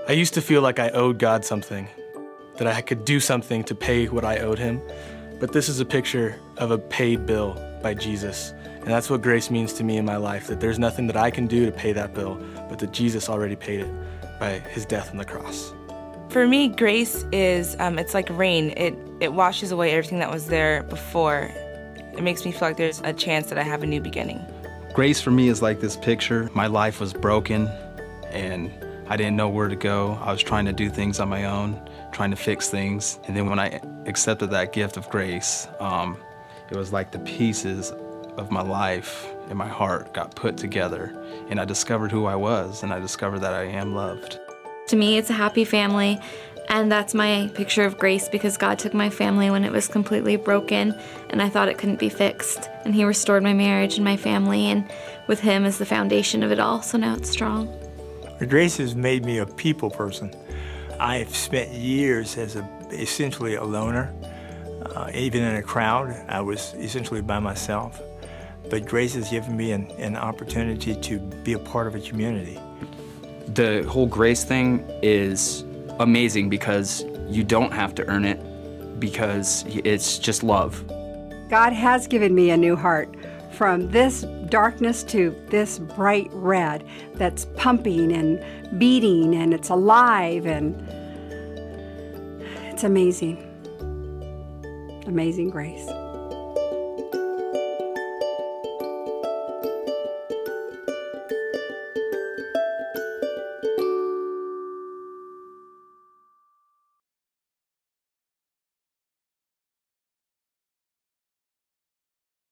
I used to feel like I owed God something, that I could do something to pay what I owed him. But this is a picture of a paid bill by Jesus. And that's what grace means to me in my life, that there's nothing that I can do to pay that bill, but that Jesus already paid it by his death on the cross. For me, grace is, it's like rain. It washes away everything that was there before. It makes me feel like there's a chance that I have a new beginning. Grace for me is like this picture. My life was broken and I didn't know where to go. I was trying to do things on my own, trying to fix things. And then when I accepted that gift of grace, it was like the pieces of my life and my heart got put together. And I discovered who I was, and I discovered that I am loved. To me, it's a happy family, and that's my picture of grace, because God took my family when it was completely broken and I thought it couldn't be fixed. And he restored my marriage and my family, and with him as the foundation of it all, so now it's strong. Grace has made me a people person. I've spent years as essentially a loner. Even in a crowd, I was essentially by myself. But grace has given me an opportunity to be a part of a community. The whole grace thing is amazing because you don't have to earn it, because it's just love. God has given me a new heart, from this darkness to this bright red that's pumping and beating, and it's alive, and it's amazing. Amazing grace.